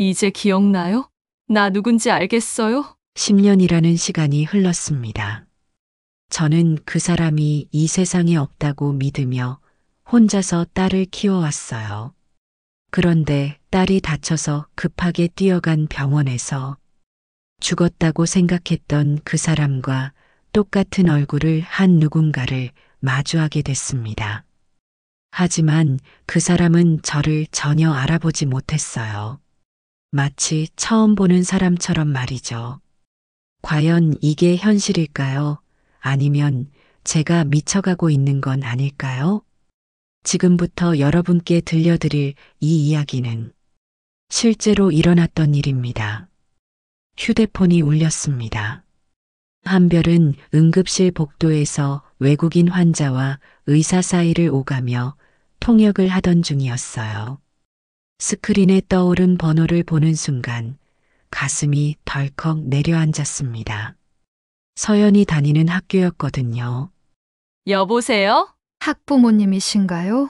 이제 기억나요? 나 누군지 알겠어요? 10년이라는 시간이 흘렀습니다. 저는 그 사람이 이 세상에 없다고 믿으며 혼자서 딸을 키워왔어요. 그런데 딸이 다쳐서 급하게 뛰어간 병원에서 죽었다고 생각했던 그 사람과 똑같은 얼굴을 한 누군가를 마주하게 됐습니다. 하지만 그 사람은 저를 전혀 알아보지 못했어요. 마치 처음 보는 사람처럼 말이죠. 과연 이게 현실일까요? 아니면 제가 미쳐가고 있는 건 아닐까요? 지금부터 여러분께 들려드릴 이 이야기는 실제로 일어났던 일입니다. 휴대폰이 울렸습니다. 한별은 응급실 복도에서 외국인 환자와 의사 사이를 오가며 통역을 하던 중이었어요. 스크린에 떠오른 번호를 보는 순간 가슴이 덜컥 내려앉았습니다. 서연이 다니는 학교였거든요. 여보세요? 학부모님이신가요?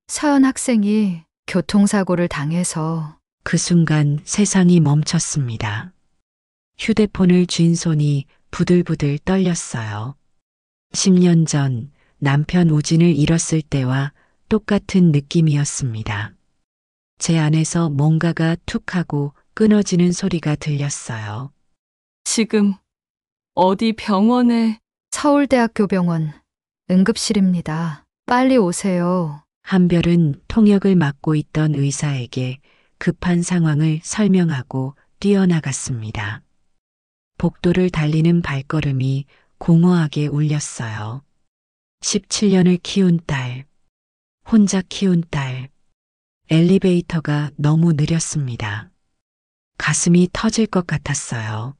서연 학생이 교통사고를 당해서 그 순간 세상이 멈췄습니다. 휴대폰을 쥔 손이 부들부들 떨렸어요. 10년 전 남편 우진을 잃었을 때와 똑같은 느낌이었습니다. 제 안에서 뭔가가 툭 하고 끊어지는 소리가 들렸어요. 지금 어디 병원에 서울대학교 병원 응급실입니다. 빨리 오세요. 한별은 통역을 맡고 있던 의사에게 급한 상황을 설명하고 뛰어나갔습니다. 복도를 달리는 발걸음이 공허하게 울렸어요. 17년을 키운 딸, 혼자 키운 딸, 엘리베이터가 너무 느렸습니다. 가슴이 터질 것 같았어요.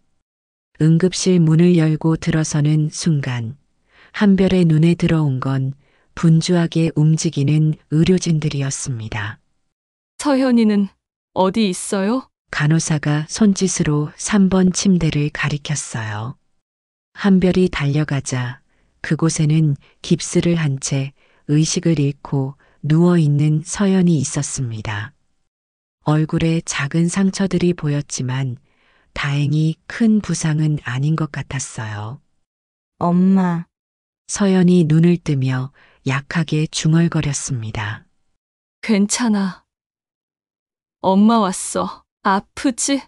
응급실 문을 열고 들어서는 순간 한별의 눈에 들어온 건 분주하게 움직이는 의료진들이었습니다. 서현이는 어디 있어요? 간호사가 손짓으로 3번 침대를 가리켰어요. 한별이 달려가자 그곳에는 깁스를 한 채 의식을 잃고 누워있는 서연이 있었습니다. 얼굴에 작은 상처들이 보였지만 다행히 큰 부상은 아닌 것 같았어요. 엄마, 서연이 눈을 뜨며 약하게 중얼거렸습니다. 괜찮아. 엄마 왔어. 아프지?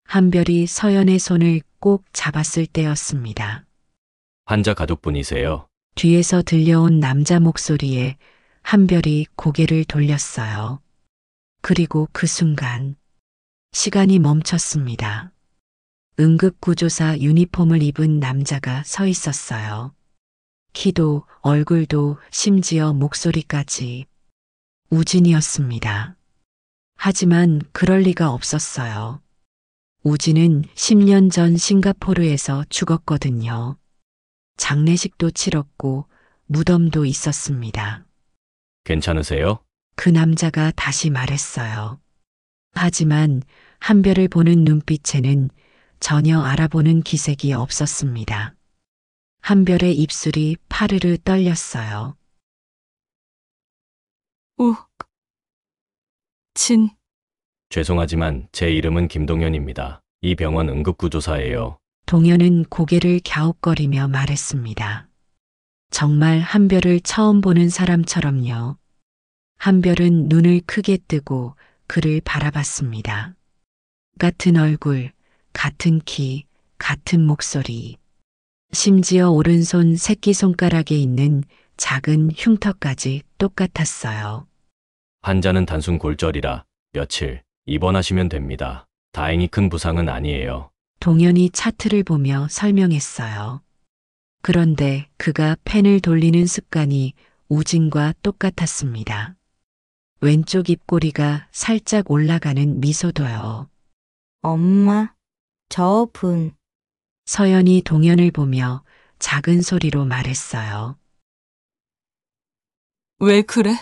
한별이 서연의 손을 꼭 잡았을 때였습니다. 환자 가족분이세요? 뒤에서 들려온 남자 목소리에 한별이 고개를 돌렸어요. 그리고 그 순간 시간이 멈췄습니다. 응급구조사 유니폼을 입은 남자가 서 있었어요. 키도 얼굴도 심지어 목소리까지 우진이었습니다. 하지만 그럴 리가 없었어요. 우진은 10년 전 싱가포르에서 죽었거든요. 장례식도 치렀고 무덤도 있었습니다. 괜찮으세요? 그 남자가 다시 말했어요. 하지만 한별을 보는 눈빛에는 전혀 알아보는 기색이 없었습니다. 한별의 입술이 파르르 떨렸어요. 우. 진. 죄송하지만 제 이름은 김동현입니다. 이 병원 응급구조사예요. 동현은 고개를 갸웃거리며 말했습니다. 정말 한별을 처음 보는 사람처럼요. 한별은 눈을 크게 뜨고 그를 바라봤습니다. 같은 얼굴, 같은 키, 같은 목소리. 심지어 오른손 새끼손가락에 있는 작은 흉터까지 똑같았어요. 환자는 단순 골절이라 며칠 입원하시면 됩니다. 다행히 큰 부상은 아니에요. 동현이 차트를 보며 설명했어요. 그런데 그가 펜을 돌리는 습관이 우진과 똑같았습니다. 왼쪽 입꼬리가 살짝 올라가는 미소도요. 엄마, 저분, 서연이 동현을 보며 작은 소리로 말했어요. 왜 그래?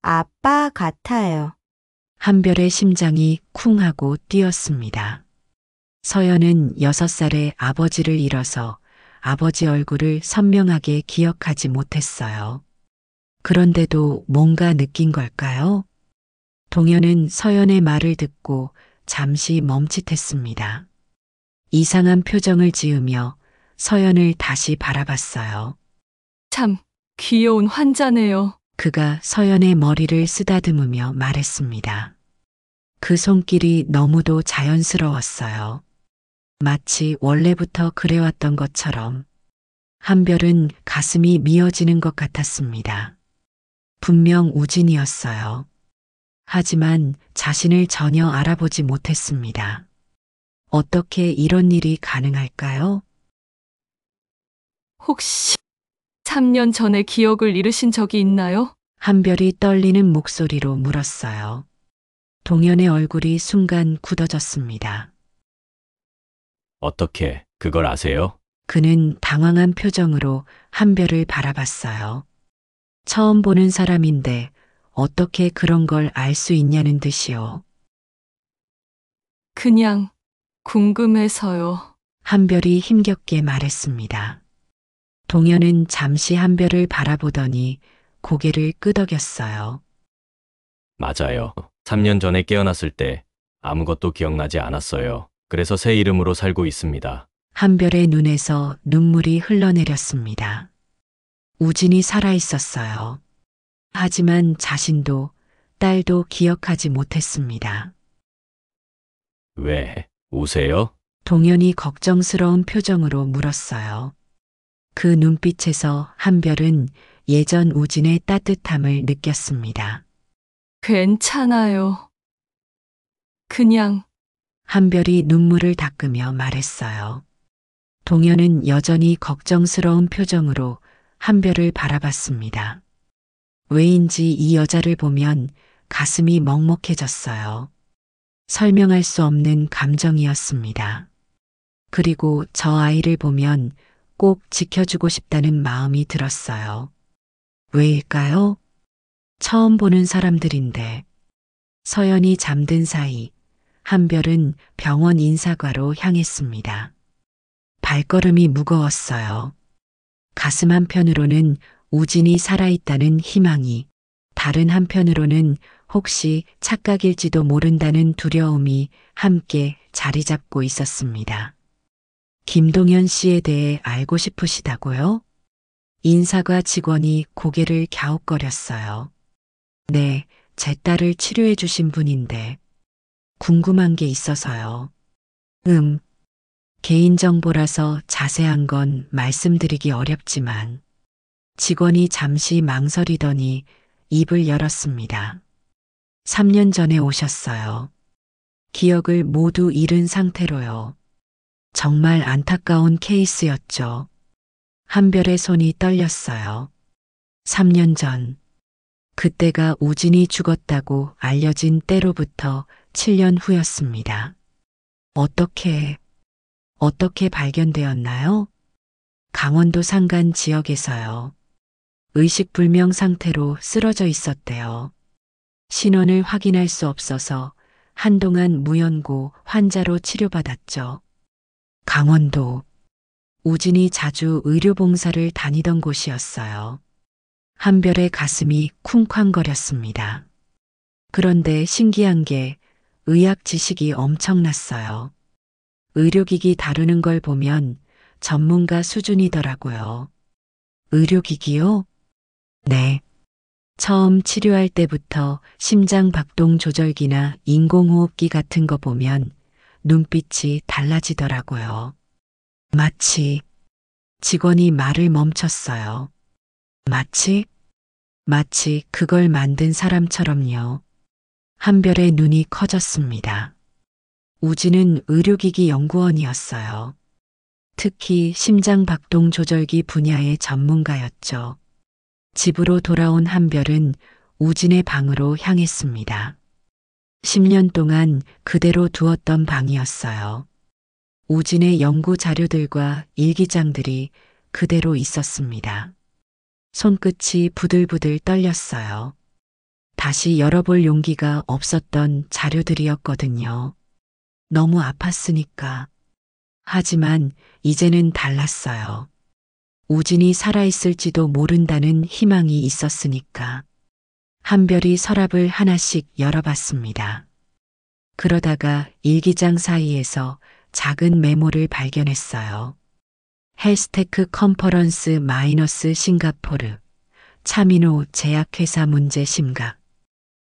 아빠 같아요. 한별의 심장이 쿵 하고 뛰었습니다. 서연은 6살에 아버지를 잃어서 아버지 얼굴을 선명하게 기억하지 못했어요. 그런데도 뭔가 느낀 걸까요? 동현은 서연의 말을 듣고 잠시 멈칫했습니다. 이상한 표정을 지으며 서연을 다시 바라봤어요. 참 귀여운 환자네요. 그가 서연의 머리를 쓰다듬으며 말했습니다. 그 손길이 너무도 자연스러웠어요. 마치 원래부터 그래왔던 것처럼. 한별은 가슴이 미어지는 것 같았습니다. 분명 우진이었어요. 하지만 자신을 전혀 알아보지 못했습니다. 어떻게 이런 일이 가능할까요? 혹시 3년 전에 기억을 잃으신 적이 있나요? 한별이 떨리는 목소리로 물었어요. 동현의 얼굴이 순간 굳어졌습니다. 어떻게 그걸 아세요? 그는 당황한 표정으로 한별을 바라봤어요. 처음 보는 사람인데 어떻게 그런 걸 알 수 있냐는 듯이요. 그냥 궁금해서요. 한별이 힘겹게 말했습니다. 동현은 잠시 한별을 바라보더니 고개를 끄덕였어요. 맞아요. 3년 전에 깨어났을 때 아무것도 기억나지 않았어요. 그래서 새 이름으로 살고 있습니다. 한별의 눈에서 눈물이 흘러내렸습니다. 우진이 살아있었어요. 하지만 자신도 딸도 기억하지 못했습니다. 왜 우세요? 동현이 걱정스러운 표정으로 물었어요. 그 눈빛에서 한별은 예전 우진의 따뜻함을 느꼈습니다. 괜찮아요. 그냥 한별이 눈물을 닦으며 말했어요. 동현은 여전히 걱정스러운 표정으로 한별을 바라봤습니다. 왜인지 이 여자를 보면 가슴이 먹먹해졌어요. 설명할 수 없는 감정이었습니다. 그리고 저 아이를 보면 꼭 지켜주고 싶다는 마음이 들었어요. 왜일까요? 처음 보는 사람들인데. 서연이 잠든 사이 한별은 병원 인사과로 향했습니다. 발걸음이 무거웠어요. 가슴 한편으로는 우진이 살아있다는 희망이, 다른 한편으로는 혹시 착각일지도 모른다는 두려움이 함께 자리 잡고 있었습니다. 김동현 씨에 대해 알고 싶으시다고요? 인사과 직원이 고개를 갸웃거렸어요. 네, 제 딸을 치료해 주신 분인데 궁금한 게 있어서요. 개인정보라서 자세한 건 말씀드리기 어렵지만 직원이 잠시 망설이더니 입을 열었습니다. 3년 전에 오셨어요. 기억을 모두 잃은 상태로요. 정말 안타까운 케이스였죠. 한별의 손이 떨렸어요. 3년 전, 그때가 우진이 죽었다고 알려진 때로부터 7년 후였습니다. 어떻게 발견되었나요? 강원도 산간 지역에서요. 의식불명 상태로 쓰러져 있었대요. 신원을 확인할 수 없어서 한동안 무연고 환자로 치료받았죠. 강원도. 우진이 자주 의료봉사를 다니던 곳이었어요. 한별의 가슴이 쿵쾅거렸습니다. 그런데 신기한 게 의학 지식이 엄청났어요. 의료기기 다루는 걸 보면 전문가 수준이더라고요. 의료기기요? 네. 처음 치료할 때부터 심장 박동 조절기나 인공호흡기 같은 거 보면 눈빛이 달라지더라고요. 마치 직원이 말을 멈췄어요. 마치 그걸 만든 사람처럼요. 한별의 눈이 커졌습니다. 우진은 의료기기 연구원이었어요. 특히 심장 박동 조절기 분야의 전문가였죠. 집으로 돌아온 한별은 우진의 방으로 향했습니다. 10년 동안 그대로 두었던 방이었어요. 우진의 연구 자료들과 일기장들이 그대로 있었습니다. 손끝이 부들부들 떨렸어요. 다시 열어볼 용기가 없었던 자료들이었거든요. 너무 아팠으니까. 하지만 이제는 달랐어요. 우진이 살아있을지도 모른다는 희망이 있었으니까. 한별이 서랍을 하나씩 열어봤습니다. 그러다가 일기장 사이에서 작은 메모를 발견했어요. 헬스테크 컨퍼런스 마이너스 싱가포르, 차민호 제약회사 문제 심각.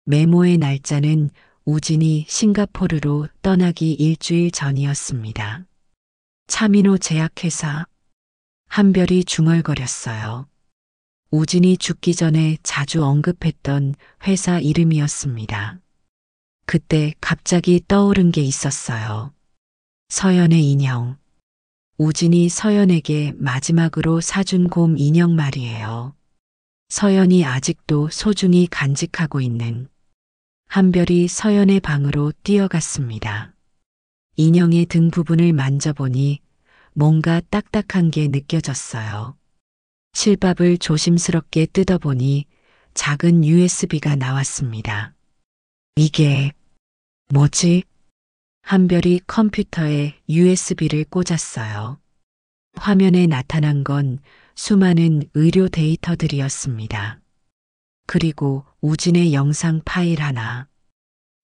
메모의 날짜는 우진이 싱가포르로 떠나기 일주일 전이었습니다. 차민호 제약회사. 한별이 중얼거렸어요. 우진이 죽기 전에 자주 언급했던 회사 이름이었습니다. 그때 갑자기 떠오른 게 있었어요. 서연의 인형. 우진이 서연에게 마지막으로 사준 곰 인형 말이에요. 서연이 아직도 소중히 간직하고 있는. 한별이 서연의 방으로 뛰어갔습니다. 인형의 등 부분을 만져보니 뭔가 딱딱한 게 느껴졌어요. 실밥을 조심스럽게 뜯어보니 작은 USB가 나왔습니다. 이게 뭐지? 한별이 컴퓨터에 USB를 꽂았어요. 화면에 나타난 건 수많은 의료 데이터들이었습니다. 그리고 우진의 영상 파일 하나.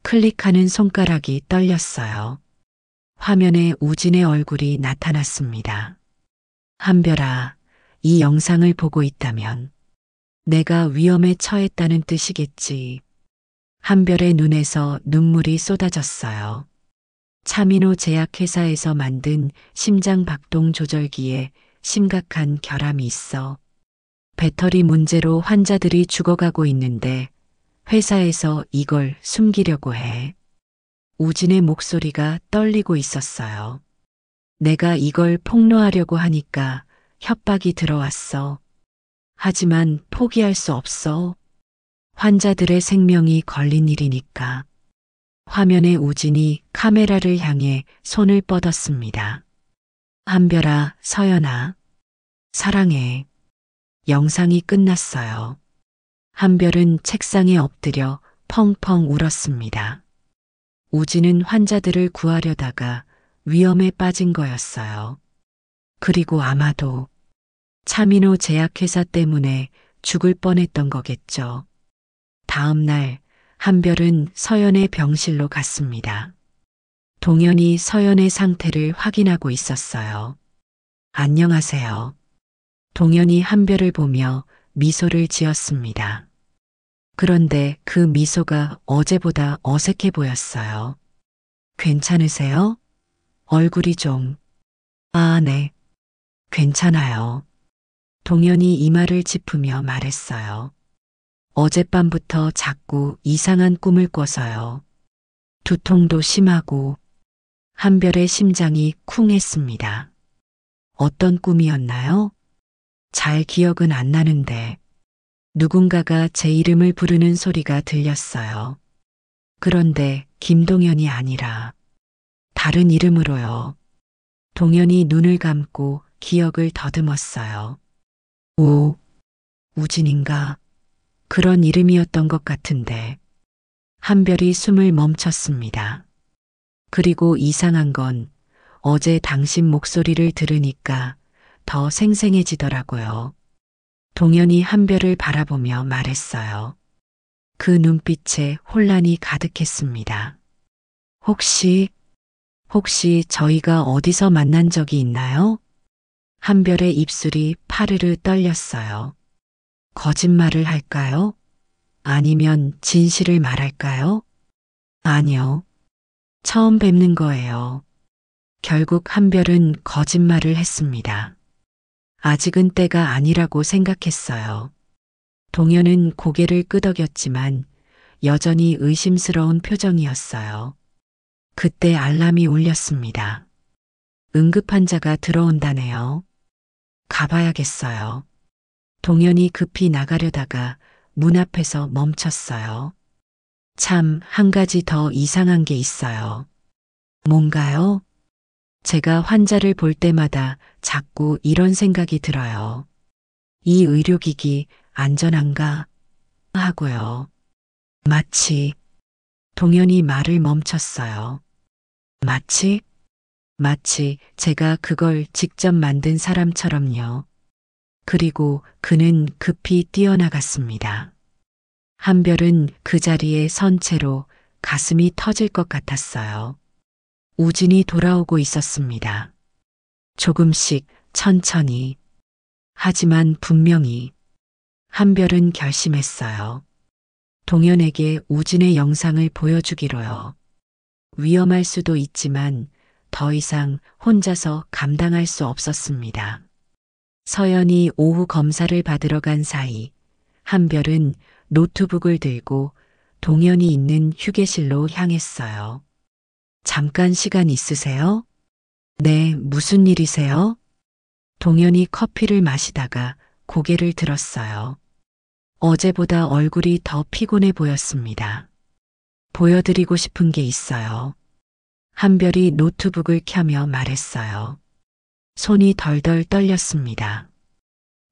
클릭하는 손가락이 떨렸어요. 화면에 우진의 얼굴이 나타났습니다. 한별아, 이 영상을 보고 있다면 내가 위험에 처했다는 뜻이겠지. 한별의 눈에서 눈물이 쏟아졌어요. 차민호 제약회사에서 만든 심장 박동 조절기에 심각한 결함이 있어. 배터리 문제로 환자들이 죽어가고 있는데 회사에서 이걸 숨기려고 해. 우진의 목소리가 떨리고 있었어요. 내가 이걸 폭로하려고 하니까 협박이 들어왔어. 하지만 포기할 수 없어. 환자들의 생명이 걸린 일이니까. 화면에 우진이 카메라를 향해 손을 뻗었습니다. 한별아, 서연아, 사랑해. 영상이 끝났어요. 한별은 책상에 엎드려 펑펑 울었습니다. 우진은 환자들을 구하려다가 위험에 빠진 거였어요. 그리고 아마도 차민호 제약회사 때문에 죽을 뻔했던 거겠죠. 다음 날 한별은 서연의 병실로 갔습니다. 동현이 서연의 상태를 확인하고 있었어요. 안녕하세요. 동현이 한별을 보며 미소를 지었습니다. 그런데 그 미소가 어제보다 어색해 보였어요. 괜찮으세요? 얼굴이 좀... 아, 네. 괜찮아요. 동현이 이마를 짚으며 말했어요. 어젯밤부터 자꾸 이상한 꿈을 꿔서요. 두통도 심하고 한별의 심장이 쿵했습니다. 어떤 꿈이었나요? 잘 기억은 안 나는데 누군가가 제 이름을 부르는 소리가 들렸어요. 그런데 김동현이 아니라 다른 이름으로요. 동현이 눈을 감고 기억을 더듬었어요. 오, 우진인가? 그런 이름이었던 것 같은데. 한별이 숨을 멈췄습니다. 그리고 이상한 건 어제 당신 목소리를 들으니까 더 생생해지더라고요. 동현이 한별을 바라보며 말했어요. 그 눈빛에 혼란이 가득했습니다. 혹시 저희가 어디서 만난 적이 있나요? 한별의 입술이 파르르 떨렸어요. 거짓말을 할까요? 아니면 진실을 말할까요? 아니요. 처음 뵙는 거예요. 결국 한별은 거짓말을 했습니다. 아직은 때가 아니라고 생각했어요. 동현은 고개를 끄덕였지만 여전히 의심스러운 표정이었어요. 그때 알람이 울렸습니다. 응급환자가 들어온다네요. 가봐야겠어요. 동현이 급히 나가려다가 문 앞에서 멈췄어요. 참, 한 가지 더 이상한 게 있어요. 뭔가요? 제가 환자를 볼 때마다 자꾸 이런 생각이 들어요. 이 의료기기 안전한가? 하고요. 마치 동현이 말을 멈췄어요. 마치 제가 그걸 직접 만든 사람처럼요. 그리고 그는 급히 뛰어나갔습니다. 한별은 그 자리에 선 채로 가슴이 터질 것 같았어요. 우진이 돌아오고 있었습니다. 조금씩 천천히. 하지만 분명히 한별은 결심했어요. 동현에게 우진의 영상을 보여주기로요. 위험할 수도 있지만 더 이상 혼자서 감당할 수 없었습니다. 서연이 오후 검사를 받으러 간 사이 한별은 노트북을 들고 동현이 있는 휴게실로 향했어요. 잠깐 시간 있으세요? 네, 무슨 일이세요? 동현이 커피를 마시다가 고개를 들었어요. 어제보다 얼굴이 더 피곤해 보였습니다. 보여드리고 싶은 게 있어요. 한별이 노트북을 켜며 말했어요. 손이 덜덜 떨렸습니다.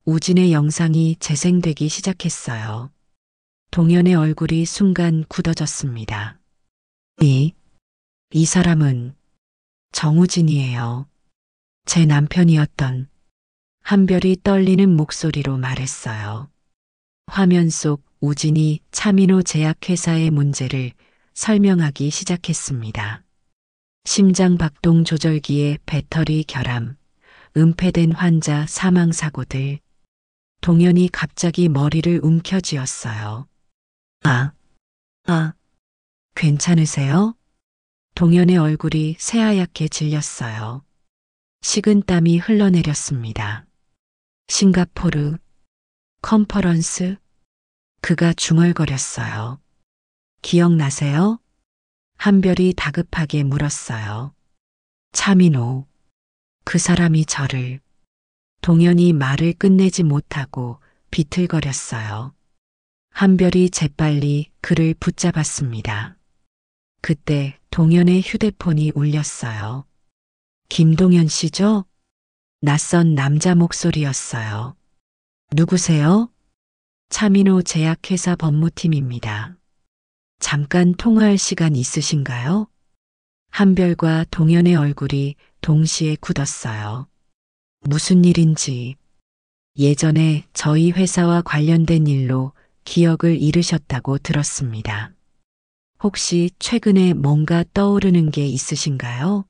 우진의 영상이 재생되기 시작했어요. 동현의 얼굴이 순간 굳어졌습니다. 이 사람은 정우진이에요. 제 남편이었던. 한별이 떨리는 목소리로 말했어요. 화면 속 우진이 차민호 제약회사의 문제를 설명하기 시작했습니다. 심장 박동 조절기의 배터리 결함, 은폐된 환자 사망 사고들. 동현이 갑자기 머리를 움켜쥐었어요. 괜찮으세요? 동현의 얼굴이 새하얗게 질렸어요. 식은땀이 흘러내렸습니다. 싱가포르 컨퍼런스? 그가 중얼거렸어요. 기억나세요? 한별이 다급하게 물었어요. 차민호. 그 사람이 저를. 동현이 말을 끝내지 못하고 비틀거렸어요. 한별이 재빨리 그를 붙잡았습니다. 그때 동현의 휴대폰이 울렸어요. 김동현 씨죠? 낯선 남자 목소리였어요. 누구세요? 차민호 제약회사 법무팀입니다. 잠깐 통화할 시간 있으신가요? 한별과 동현의 얼굴이 동시에 굳었어요. 무슨 일인지. 예전에 저희 회사와 관련된 일로 기억을 잃으셨다고 들었습니다. 혹시 최근에 뭔가 떠오르는 게 있으신가요?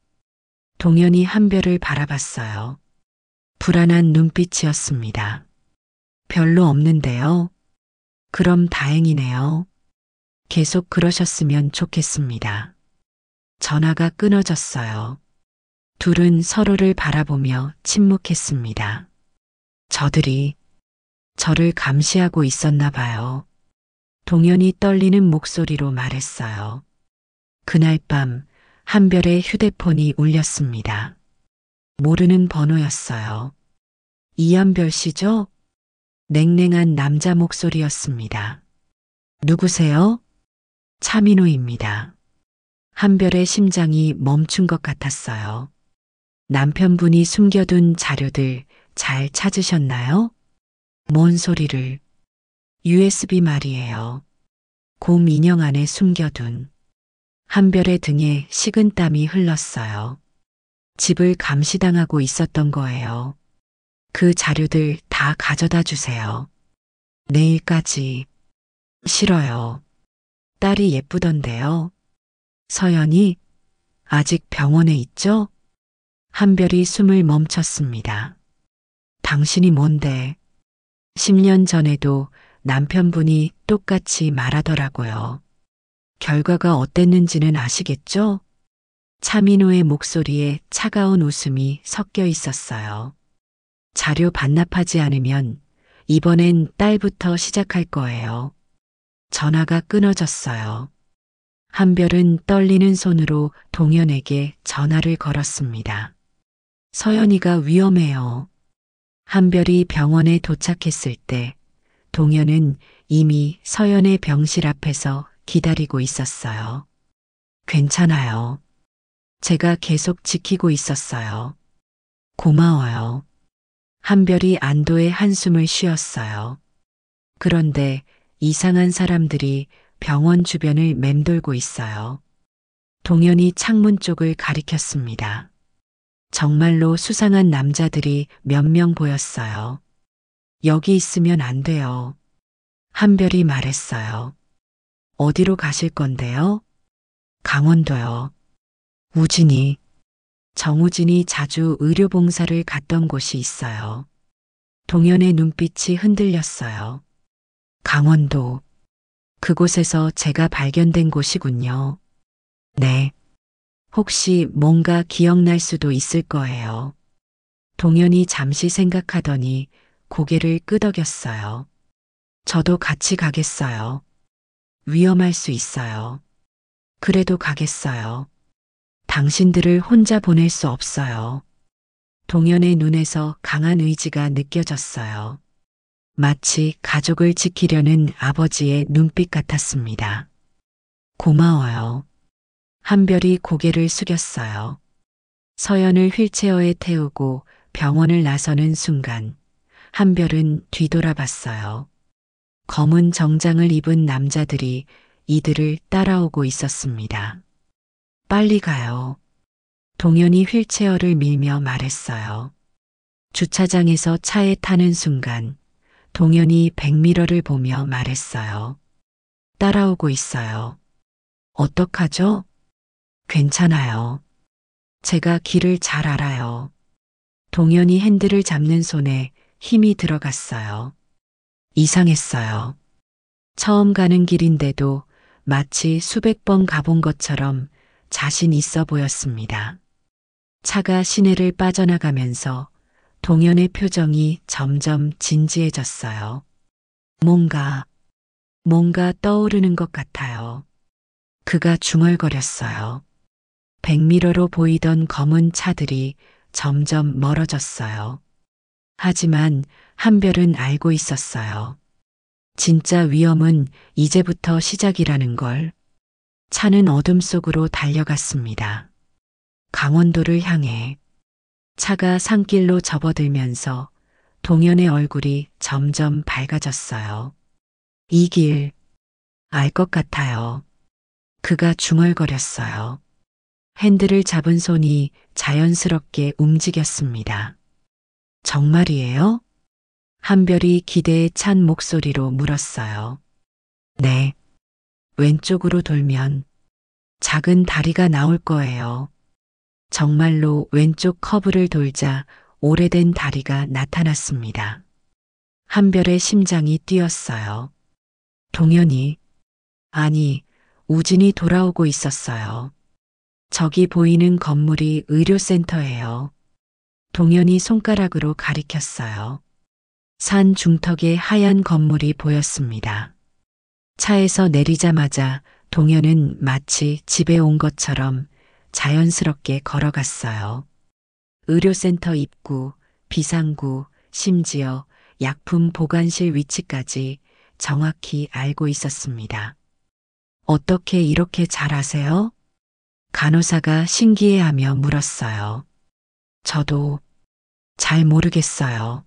동현이 한별을 바라봤어요. 불안한 눈빛이었습니다. 별로 없는데요. 그럼 다행이네요. 계속 그러셨으면 좋겠습니다. 전화가 끊어졌어요. 둘은 서로를 바라보며 침묵했습니다. 저들이 저를 감시하고 있었나 봐요. 동현이 떨리는 목소리로 말했어요. 그날 밤 한별의 휴대폰이 울렸습니다. 모르는 번호였어요. 이한별 씨죠? 냉랭한 남자 목소리였습니다. 누구세요? 차민호입니다. 한별의 심장이 멈춘 것 같았어요. 남편분이 숨겨둔 자료들 잘 찾으셨나요? 뭔 소리를. USB 말이에요. 곰 인형 안에 숨겨둔. 한별의 등에 식은땀이 흘렀어요. 집을 감시당하고 있었던 거예요. 그 자료들 다 가져다 주세요. 내일까지. 싫어요. 딸이 예쁘던데요. 서연이 아직 병원에 있죠? 한별이 숨을 멈췄습니다. 당신이 뭔데? 10년 전에도 남편분이 똑같이 말하더라고요. 결과가 어땠는지는 아시겠죠? 차민호의 목소리에 차가운 웃음이 섞여 있었어요. 자료 반납하지 않으면 이번엔 딸부터 시작할 거예요. 전화가 끊어졌어요. 한별은 떨리는 손으로 동현에게 전화를 걸었습니다. 서연이가 위험해요. 한별이 병원에 도착했을 때 동현은 이미 서연의 병실 앞에서 기다리고 있었어요. 괜찮아요. 제가 계속 지키고 있었어요. 고마워요. 한별이 안도의 한숨을 쉬었어요. 그런데 이상한 사람들이 병원 주변을 맴돌고 있어요. 동현이 창문 쪽을 가리켰습니다. 정말로 수상한 남자들이 몇 명 보였어요. 여기 있으면 안 돼요. 한별이 말했어요. 어디로 가실 건데요? 강원도요. 우진이, 정우진이 자주 의료봉사를 갔던 곳이 있어요. 동현의 눈빛이 흔들렸어요. 강원도. 그곳에서 제가 발견된 곳이군요. 네. 혹시 뭔가 기억날 수도 있을 거예요. 동현이 잠시 생각하더니 고개를 끄덕였어요. 저도 같이 가겠어요. 위험할 수 있어요. 그래도 가겠어요. 당신들을 혼자 보낼 수 없어요. 동현의 눈에서 강한 의지가 느껴졌어요. 마치 가족을 지키려는 아버지의 눈빛 같았습니다. 고마워요. 한별이 고개를 숙였어요. 서연을 휠체어에 태우고 병원을 나서는 순간 한별은 뒤돌아봤어요. 검은 정장을 입은 남자들이 이들을 따라오고 있었습니다. 빨리 가요. 동현이 휠체어를 밀며 말했어요. 주차장에서 차에 타는 순간 동현이 백미러를 보며 말했어요. 따라오고 있어요. 어떡하죠? 괜찮아요. 제가 길을 잘 알아요. 동현이 핸들을 잡는 손에 힘이 들어갔어요. 이상했어요. 처음 가는 길인데도 마치 수백 번 가본 것처럼 자신 있어 보였습니다. 차가 시내를 빠져나가면서 동현의 표정이 점점 진지해졌어요. 뭔가 떠오르는 것 같아요. 그가 중얼거렸어요. 백미러로 보이던 검은 차들이 점점 멀어졌어요. 하지만 한별은 알고 있었어요. 진짜 위험은 이제부터 시작이라는 걸. 차는 어둠 속으로 달려갔습니다. 강원도를 향해. 차가 산길로 접어들면서 동현의 얼굴이 점점 밝아졌어요. 이 길, 알 것 같아요. 그가 중얼거렸어요. 핸들을 잡은 손이 자연스럽게 움직였습니다. 정말이에요? 한별이 기대에 찬 목소리로 물었어요. 네. 왼쪽으로 돌면 작은 다리가 나올 거예요. 정말로 왼쪽 커브를 돌자 오래된 다리가 나타났습니다. 한별의 심장이 뛰었어요. 동현이, 아니, 우진이 돌아오고 있었어요. 저기 보이는 건물이 의료센터예요. 동현이 손가락으로 가리켰어요. 산 중턱에 하얀 건물이 보였습니다. 차에서 내리자마자 동현은 마치 집에 온 것처럼 자연스럽게 걸어갔어요. 의료센터 입구, 비상구, 심지어 약품 보관실 위치까지 정확히 알고 있었습니다. 어떻게 이렇게 잘 아세요? 간호사가 신기해하며 물었어요. 저도 잘 모르겠어요.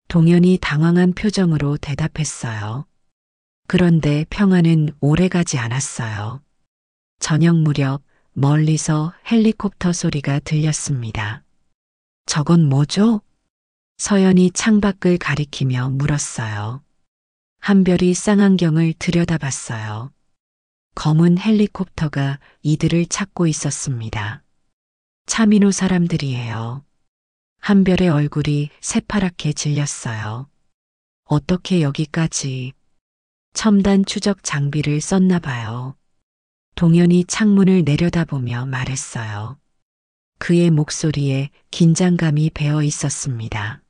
동현이 당황한 표정으로 대답했어요. 그런데 평화는 오래가지 않았어요. 저녁 무렵 멀리서 헬리콥터 소리가 들렸습니다. 저건 뭐죠? 서연이 창밖을 가리키며 물었어요. 한별이 쌍안경을 들여다봤어요. 검은 헬리콥터가 이들을 찾고 있었습니다. 차민호 사람들이에요. 한별의 얼굴이 새파랗게 질렸어요. 어떻게 여기까지? 첨단 추적 장비를 썼나 봐요. 동현이 창문을 내려다보며 말했어요. 그의 목소리에 긴장감이 배어 있었습니다.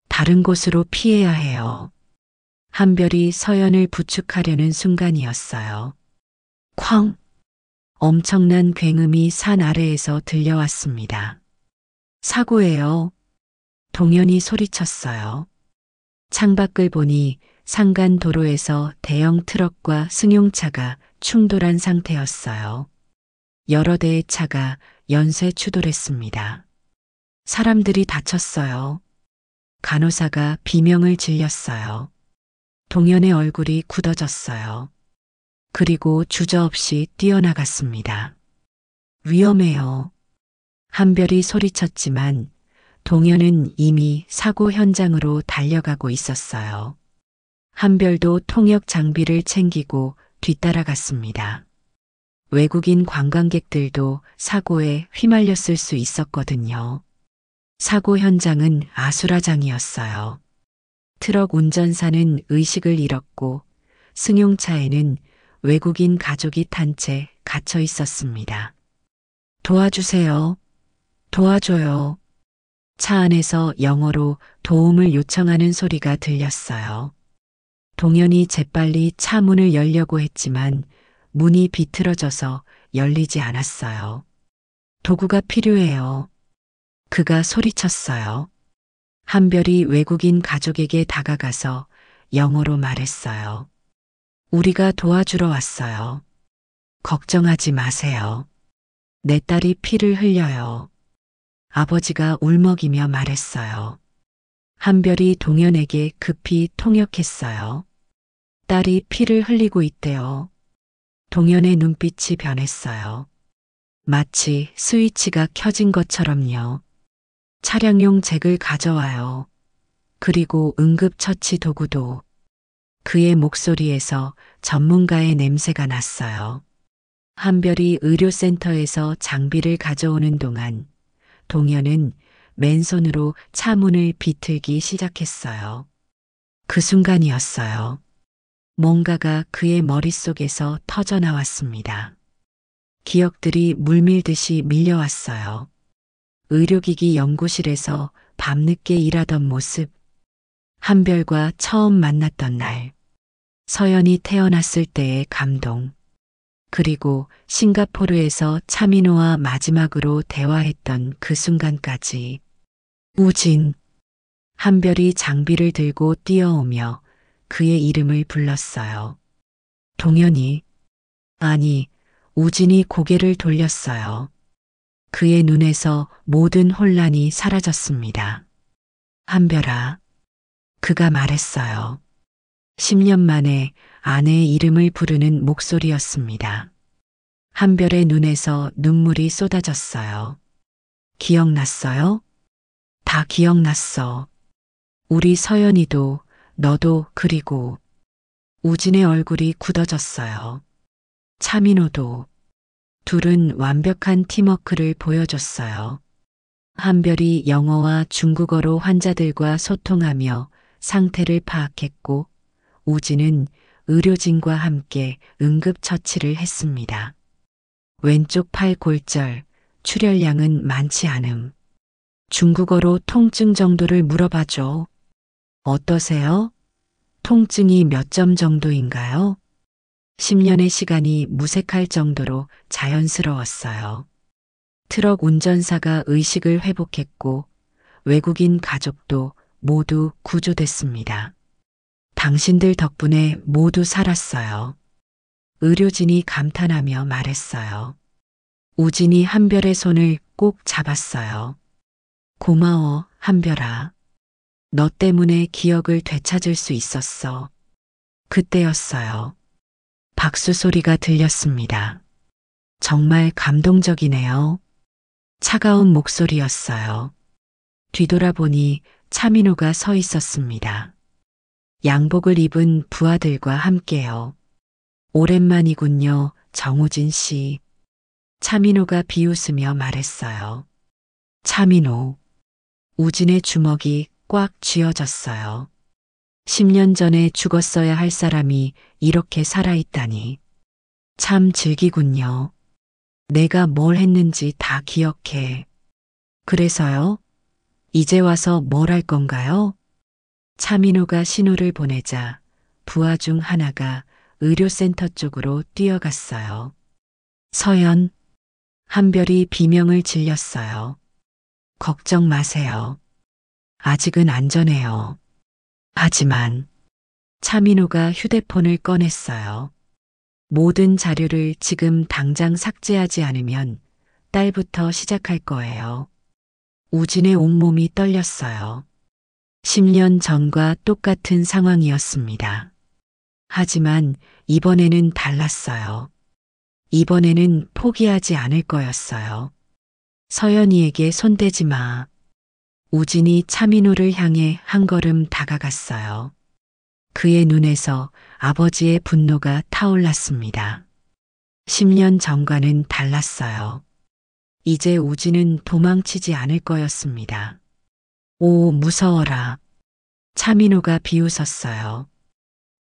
다른 곳으로 피해야 해요. 한별이 서연을 부축하려는 순간이었어요. 쾅! 엄청난 굉음이 산 아래에서 들려왔습니다. 사고예요. 동현이 소리쳤어요. 창밖을 보니 상간 도로에서 대형 트럭과 승용차가 충돌한 상태였어요. 여러 대의 차가 연쇄 추돌했습니다. 사람들이 다쳤어요. 간호사가 비명을 질렸어요. 동현의 얼굴이 굳어졌어요. 그리고 주저없이 뛰어나갔습니다. 위험해요. 한별이 소리쳤지만 동현은 이미 사고 현장으로 달려가고 있었어요. 한별도 통역 장비를 챙기고 뒤따라갔습니다. 외국인 관광객들도 사고에 휘말렸을 수 있었거든요. 사고 현장은 아수라장이었어요. 트럭 운전사는 의식을 잃었고 승용차에는 외국인 가족이 탄 채 갇혀 있었습니다. 도와주세요. 도와줘요. 차 안에서 영어로 도움을 요청하는 소리가 들렸어요. 동현이 재빨리 차 문을 열려고 했지만 문이 비틀어져서 열리지 않았어요. 도구가 필요해요. 그가 소리쳤어요. 한별이 외국인 가족에게 다가가서 영어로 말했어요. 우리가 도와주러 왔어요. 걱정하지 마세요. 내 딸이 피를 흘려요. 아버지가 울먹이며 말했어요. 한별이 동현에게 급히 통역했어요. 딸이 피를 흘리고 있대요. 동현의 눈빛이 변했어요. 마치 스위치가 켜진 것처럼요. 차량용 잭을 가져와요. 그리고 응급처치 도구도. 그의 목소리에서 전문가의 냄새가 났어요. 한별이 의료센터에서 장비를 가져오는 동안 동현은 맨손으로 차 문을 비틀기 시작했어요. 그 순간이었어요. 뭔가가 그의 머릿속에서 터져 나왔습니다. 기억들이 물밀듯이 밀려왔어요. 의료기기 연구실에서 밤늦게 일하던 모습, 한별과 처음 만났던 날, 서연이 태어났을 때의 감동, 그리고 싱가포르에서 차민호와 마지막으로 대화했던 그 순간까지. 우진. 한별이 장비를 들고 뛰어오며 그의 이름을 불렀어요. 동현이. 아니, 우진이 고개를 돌렸어요. 그의 눈에서 모든 혼란이 사라졌습니다. 한별아. 그가 말했어요. 10년 만에 아내의 이름을 부르는 목소리였습니다. 한별의 눈에서 눈물이 쏟아졌어요. 기억났어요? 다 기억났어. 우리 서연이도, 너도, 그리고 우진의 얼굴이 굳어졌어요. 차민호도. 둘은 완벽한 팀워크를 보여줬어요. 한별이 영어와 중국어로 환자들과 소통하며 상태를 파악했고, 우진은 의료진과 함께 응급처치를 했습니다. 왼쪽 팔 골절, 출혈량은 많지 않음. 중국어로 통증 정도를 물어봐줘. 어떠세요? 통증이 몇 점 정도인가요? 10년의 시간이 무색할 정도로 자연스러웠어요. 트럭 운전사가 의식을 회복했고 외국인 가족도 모두 구조됐습니다. 당신들 덕분에 모두 살았어요. 의료진이 감탄하며 말했어요. 우진이 한별의 손을 꼭 잡았어요. 고마워, 한별아. 너 때문에 기억을 되찾을 수 있었어. 그때였어요. 박수 소리가 들렸습니다. 정말 감동적이네요. 차가운 목소리였어요. 뒤돌아보니 차민호가 서 있었습니다. 양복을 입은 부하들과 함께요. 오랜만이군요, 정우진 씨. 차민호가 비웃으며 말했어요. 차민호. 우진의 주먹이 꽉 쥐어졌어요. 10년 전에 죽었어야 할 사람이 이렇게 살아있다니. 참 즐기군요. 내가 뭘 했는지 다 기억해. 그래서요? 이제 와서 뭘 할 건가요? 차민호가 신호를 보내자 부하 중 하나가 의료센터 쪽으로 뛰어갔어요. 서연. 한별이 비명을 질렸어요. 걱정 마세요. 아직은 안전해요. 하지만 차민호가 휴대폰을 꺼냈어요. 모든 자료를 지금 당장 삭제하지 않으면 딸부터 시작할 거예요. 우진의 온몸이 떨렸어요. 10년 전과 똑같은 상황이었습니다. 하지만 이번에는 달랐어요. 이번에는 포기하지 않을 거였어요. 서연이에게 손대지 마. 우진이 차민호를 향해 한 걸음 다가갔어요. 그의 눈에서 아버지의 분노가 타올랐습니다. 10년 전과는 달랐어요. 이제 우진은 도망치지 않을 거였습니다. 오, 무서워라. 차민호가 비웃었어요.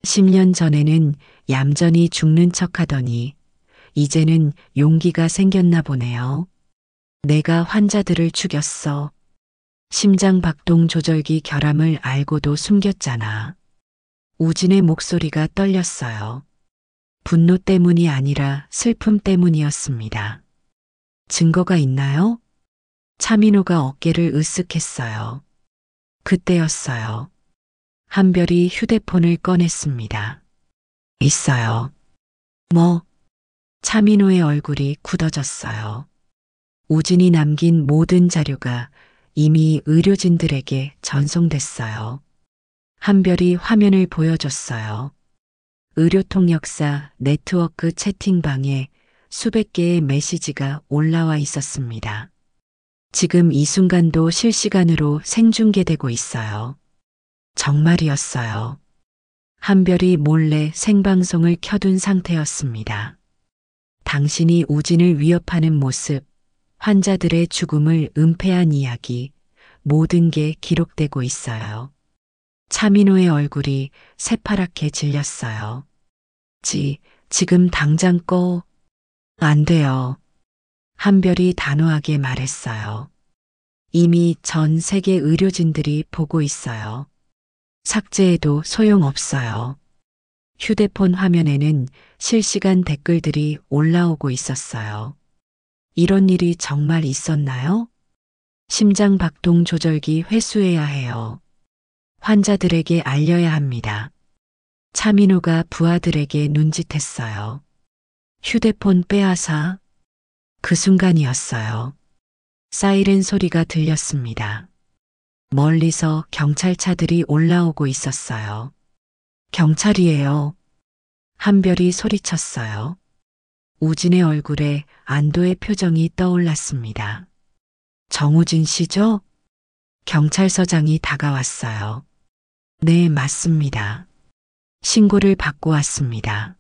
10년 전에는 얌전히 죽는 척 하더니 이제는 용기가 생겼나 보네요. 내가 환자들을 죽였어. 심장 박동 조절기 결함을 알고도 숨겼잖아. 우진의 목소리가 떨렸어요. 분노 때문이 아니라 슬픔 때문이었습니다. 증거가 있나요? 차민호가 어깨를 으쓱했어요. 그때였어요. 한별이 휴대폰을 꺼냈습니다. 있어요. 뭐? 차민호의 얼굴이 굳어졌어요. 우진이 남긴 모든 자료가 이미 의료진들에게 전송됐어요. 한별이 화면을 보여줬어요. 의료통역사 네트워크 채팅방에 수백 개의 메시지가 올라와 있었습니다. 지금 이 순간도 실시간으로 생중계되고 있어요. 정말이었어요. 한별이 몰래 생방송을 켜둔 상태였습니다. 당신이 우진을 위협하는 모습, 환자들의 죽음을 은폐한 이야기, 모든 게 기록되고 있어요. 차민호의 얼굴이 새파랗게 질렸어요. 지금 당장 꺼. 안 돼요. 한별이 단호하게 말했어요. 이미 전 세계 의료진들이 보고 있어요. 삭제해도 소용없어요. 휴대폰 화면에는 실시간 댓글들이 올라오고 있었어요. 이런 일이 정말 있었나요? 심장 박동 조절기 회수해야 해요. 환자들에게 알려야 합니다. 차민호가 부하들에게 눈짓했어요. 휴대폰 빼앗아. 그 순간이었어요. 사이렌 소리가 들렸습니다. 멀리서 경찰차들이 올라오고 있었어요. 경찰이에요. 한별이 소리쳤어요. 우진의 얼굴에 안도의 표정이 떠올랐습니다. 정우진 씨죠? 경찰서장이 다가왔어요. 네, 맞습니다. 신고를 받고 왔습니다.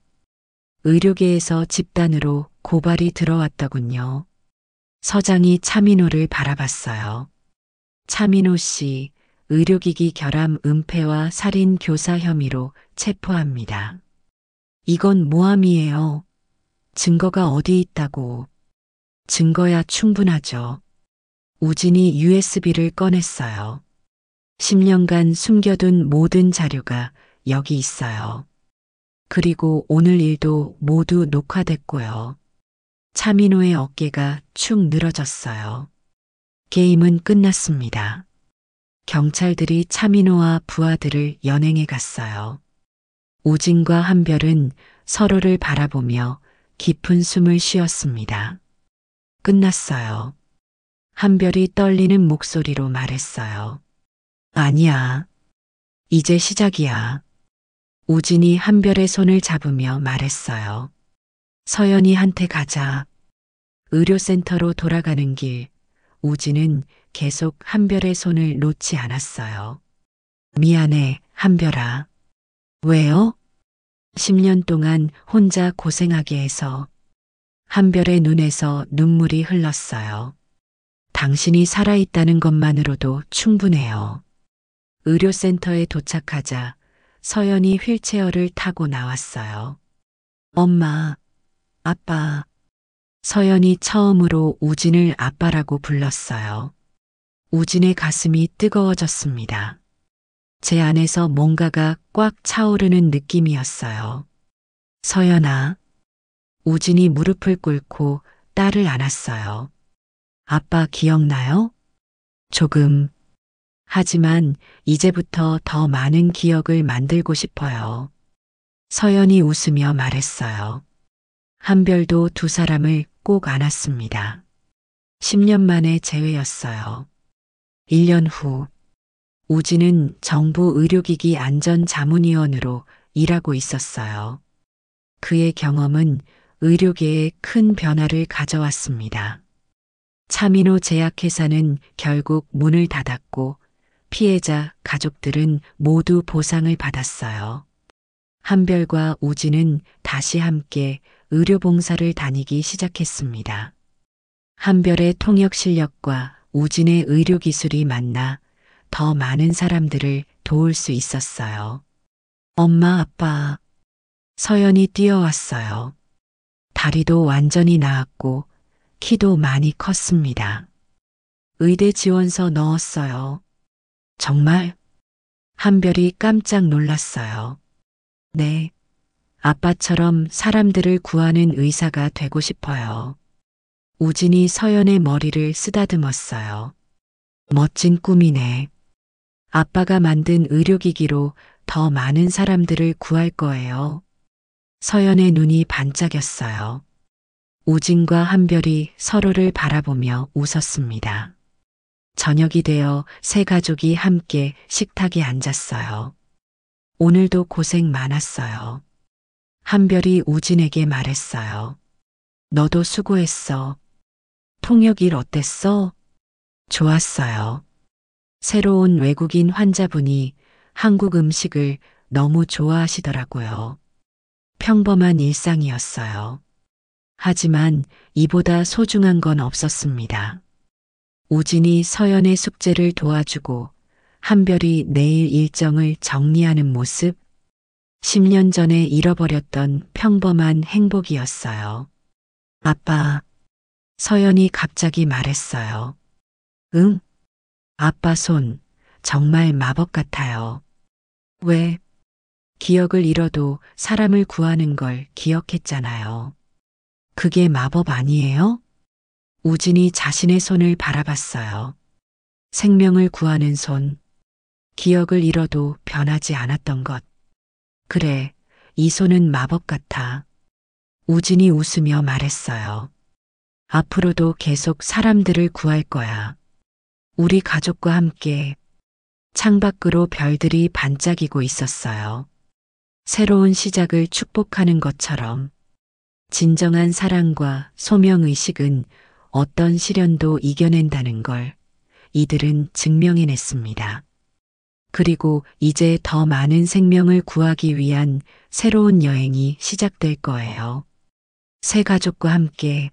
의료계에서 집단으로 고발이 들어왔더군요. 서장이 차민호를 바라봤어요. 차민호 씨, 의료기기 결함 은폐와 살인 교사 혐의로 체포합니다. 이건 모함이에요. 증거가 어디 있다고. 증거야 충분하죠. 우진이 USB를 꺼냈어요. 10년간 숨겨둔 모든 자료가 여기 있어요. 그리고 오늘 일도 모두 녹화됐고요. 차민호의 어깨가 축 늘어졌어요. 게임은 끝났습니다. 경찰들이 차민호와 부하들을 연행해 갔어요. 우진과 한별은 서로를 바라보며 깊은 숨을 쉬었습니다. 끝났어요. 한별이 떨리는 목소리로 말했어요. 아니야. 이제 시작이야. 우진이 한별의 손을 잡으며 말했어요. 서연이한테 가자. 의료센터로 돌아가는 길, 우진은 계속 한별의 손을 놓지 않았어요. 미안해, 한별아. 왜요? 10년 동안 혼자 고생하게 해서. 한별의 눈에서 눈물이 흘렀어요. 당신이 살아있다는 것만으로도 충분해요. 의료센터에 도착하자 서연이 휠체어를 타고 나왔어요. 엄마, 아빠. 서연이 처음으로 우진을 아빠라고 불렀어요. 우진의 가슴이 뜨거워졌습니다. 제 안에서 뭔가가 꽉 차오르는 느낌이었어요. 서연아. 우진이 무릎을 꿇고 딸을 안았어요. 아빠 기억나요? 조금. 하지만 이제부터 더 많은 기억을 만들고 싶어요. 서연이 웃으며 말했어요. 한별도 두 사람을 꼭 안았습니다. 10년 만에 재회였어요. 1년 후, 우진은 정부 의료기기 안전자문위원으로 일하고 있었어요. 그의 경험은 의료계에 큰 변화를 가져왔습니다. 차민호 제약회사는 결국 문을 닫았고 피해자 가족들은 모두 보상을 받았어요. 한별과 우진은 다시 함께 의료봉사를 다니기 시작했습니다. 한별의 통역 실력과 우진의 의료 기술이 만나 더 많은 사람들을 도울 수 있었어요. 엄마, 아빠. 서연이 뛰어왔어요. 다리도 완전히 나았고 키도 많이 컸습니다. 의대 지원서 넣었어요. 정말? 한별이 깜짝 놀랐어요. 네. 아빠처럼 사람들을 구하는 의사가 되고 싶어요. 우진이 서연의 머리를 쓰다듬었어요. 멋진 꿈이네. 아빠가 만든 의료기기로 더 많은 사람들을 구할 거예요. 서연의 눈이 반짝였어요. 우진과 한별이 서로를 바라보며 웃었습니다. 저녁이 되어 세 가족이 함께 식탁에 앉았어요. 오늘도 고생 많았어요. 한별이 우진에게 말했어요. 너도 수고했어. 통역일 어땠어? 좋았어요. 새로운 외국인 환자분이 한국 음식을 너무 좋아하시더라고요. 평범한 일상이었어요. 하지만 이보다 소중한 건 없었습니다. 우진이 서연의 숙제를 도와주고 한별이 내일 일정을 정리하는 모습, 10년 전에 잃어버렸던 평범한 행복이었어요. 아빠, 서연이 갑자기 말했어요. 응? 아빠 손, 정말 마법 같아요. 왜? 기억을 잃어도 사람을 구하는 걸 기억했잖아요. 그게 마법 아니에요? 우진이 자신의 손을 바라봤어요. 생명을 구하는 손, 기억을 잃어도 변하지 않았던 것. 그래, 이 손은 마법 같아. 우진이 웃으며 말했어요. 앞으로도 계속 사람들을 구할 거야. 우리 가족과 함께. 창밖으로 별들이 반짝이고 있었어요. 새로운 시작을 축복하는 것처럼 진정한 사랑과 소명의식은 어떤 시련도 이겨낸다는 걸 이들은 증명해냈습니다. 그리고 이제 더 많은 생명을 구하기 위한 새로운 여행이 시작될 거예요. 새 가족과 함께